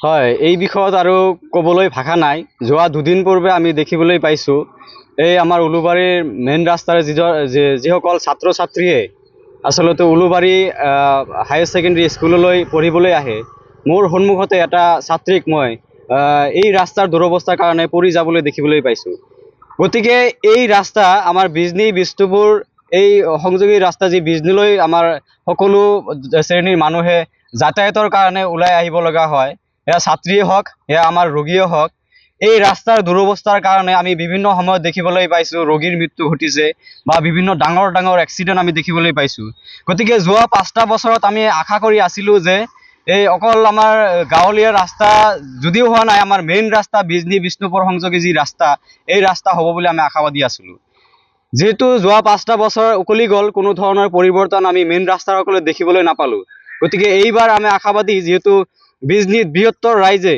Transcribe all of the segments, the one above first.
হয়, এই বিষয়ত আৰু ক'বলৈ ভাষা নাই। যোৱা দুদিন পূৰ্বে আমি দেখিবলৈ পাইছোঁ, এই আমাৰ উলুবাৰীৰ মেইন ৰাস্তাৰ যিসকল ছাত্ৰ ছাত্ৰীয়ে আচলতে উলুবাৰী হায়াৰ ছেকেণ্ডেৰী স্কুললৈ পঢ়িবলৈ আহে, মোৰ সন্মুখতে এটা ছাত্ৰীক মই এই ৰাস্তাৰ দুৰৱস্থাৰ কাৰণে পৰি যাবলৈ দেখিবলৈ পাইছোঁ। গতিকে এই ৰাস্তা আমাৰ বিজনী বিষ্ণুপুৰ এই সংযোগী ৰাস্তা যি বিজনীলৈ আমাৰ সকলো শ্ৰেণীৰ মানুহে যাতায়াতৰ কাৰণে ওলাই আহিব লগা হয়, এয়া ছাত্ৰীয়ে হওক, এয়া আমাৰ ৰোগীয়ে হওক, এই ৰাস্তাৰ দুৰৱস্থাৰ কাৰণে আমি বিভিন্ন সময়ত দেখিবলৈ পাইছোঁ ৰোগীৰ মৃত্যু ঘটিছে বা বিভিন্ন ডাঙৰ ডাঙৰ এক্সিডেণ্ট আমি দেখিবলৈ পাইছোঁ। গতিকে যোৱা 5টা বছৰত আমি আশা কৰি আছিলোঁ যে এই অকল আমাৰ গাঁৱলীয়া ৰাস্তা যদিও হোৱা নাই, আমাৰ মেইন ৰাস্তা বিজনী বিষ্ণুপুৰ সংযোগী যি ৰাস্তা, এই ৰাস্তা হ'ব বুলি আমি আশাবাদী আছিলোঁ। যিহেতু যোৱা 5টা বছৰ উকলি গ'ল, কোনো ধৰণৰ পৰিৱৰ্তন আমি মেইন ৰাস্তাসকলে দেখিবলৈ নাপালোঁ। গতিকে এইবাৰ আমি আশাবাদী, যিহেতু বিজনীত বৃহত্তৰ ৰাইজে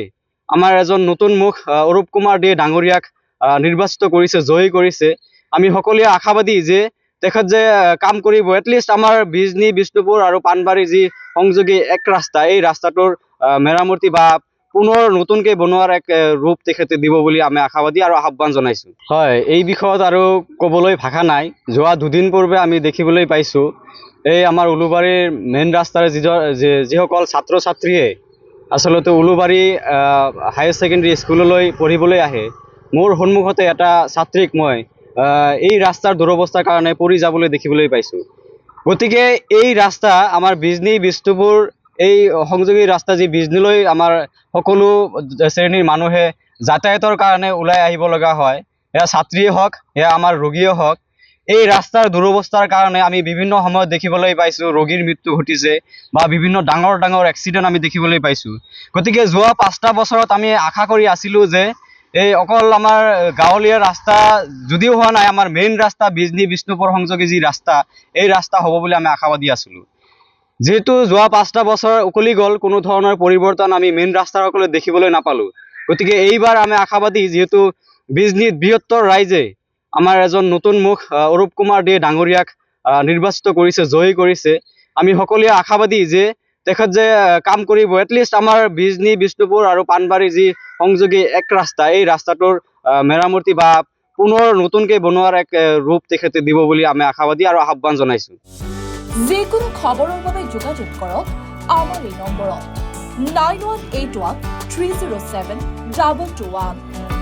আমাৰ এজন নতুন মুখ অৰূপ কুমাৰ দে ডাঙৰীয়াক নিৰ্বাচিত কৰিছে, জয়ী কৰিছে। আমি সকলোৱে আশাবাদী যে তেখেত যে কাম কৰিব, এটলিষ্ট আমাৰ বিজনী বিষ্ণুপুৰ আৰু পাণবাৰী যি সংযোগী এক ৰাস্তা, এই ৰাস্তাটোৰ মেৰামতি বা পুনৰ নতুনকৈ বনোৱাৰ এক ৰূপ তেখেতে দিব বুলি আমি আশাবাদী আৰু আহ্বান জনাইছোঁ। হয়, এই বিষয়ত আৰু ক'বলৈ ভাষা নাই। যোৱা দুদিন পূৰ্বে আমি দেখিবলৈ পাইছোঁ, এই আমাৰ উলুবাৰীৰ মেইন ৰাস্তাৰ যিসকল ছাত্ৰ ছাত্ৰীয়ে আচলতে উলুবাৰী হায়াৰ ছেকেণ্ডেৰী স্কুললৈ পঢ়িবলৈ আহে, মোৰ সন্মুখতে এটা ছাত্ৰীক মই এই ৰাস্তাৰ দুৰৱস্থাৰ কাৰণে পৰি যাবলৈ দেখিবলৈ পাইছোঁ। গতিকে এই ৰাস্তা আমাৰ বিজনী বিষ্ণুপুৰ এই সংযোগী ৰাস্তা যি বিজনীলৈ আমাৰ সকলো শ্ৰেণীৰ মানুহে যাতায়াতৰ কাৰণে ওলাই আহিব লগা হয়, এয়া ছাত্ৰীয়ে হওক, এয়া আমাৰ ৰোগীয়ে হওক, এই ৰাস্তাৰ দুৰৱস্থাৰ কাৰণে আমি বিভিন্ন সময়ত দেখিবলৈ পাইছোঁ ৰোগীৰ মৃত্যু ঘটিছে বা বিভিন্ন ডাঙৰ ডাঙৰ এক্সিডেণ্ট আমি দেখিবলৈ পাইছোঁ। গতিকে যোৱা 5টা বছৰত আমি আশা কৰি আছিলোঁ যে এই অকল আমাৰ গাঁৱলীয়া ৰাস্তা যদিও হোৱা নাই, আমাৰ মেইন ৰাস্তা বিজনী বিষ্ণুপুৰ সংযোগী যি ৰাস্তা, এই ৰাস্তা হ'ব বুলি আমি আশাবাদী আছিলোঁ। যিহেতু যোৱা 5টা বছৰ উকলি গ'ল, কোনো ধৰণৰ পৰিৱৰ্তন আমি মেইন ৰাস্তাসকলে দেখিবলৈ নাপালোঁ। গতিকে এইবাৰ আমি আশাবাদী, যিহেতু বিজনীত বৃহত্তৰ ৰাইজে আমাৰ এজন নতুন মুখ অৰূপ কুমাৰ দে ডাঙৰীয়াক নিৰ্বাচিত কৰিছে, জয়ী কৰিছে। আমি সকলোৱে আশাবাদী যে তেখেত যে কাম কৰিব, এটলিষ্ট আমাৰ বিজনী বিষ্ণুপুৰ আৰু পাণবাৰী যি সংযোগী এক ৰাস্তা, এই ৰাস্তাটোৰ মেৰামতি বা পুনৰ নতুনকৈ বনোৱাৰ এক ৰূপ তেখেতে দিব বুলি আমি আশাবাদী আৰু আহ্বান জনাইছোঁ। যিকোনো খবৰৰ বাবে যোগাযোগ কৰক আমাৰ এই নম্বৰত 9181 307 221।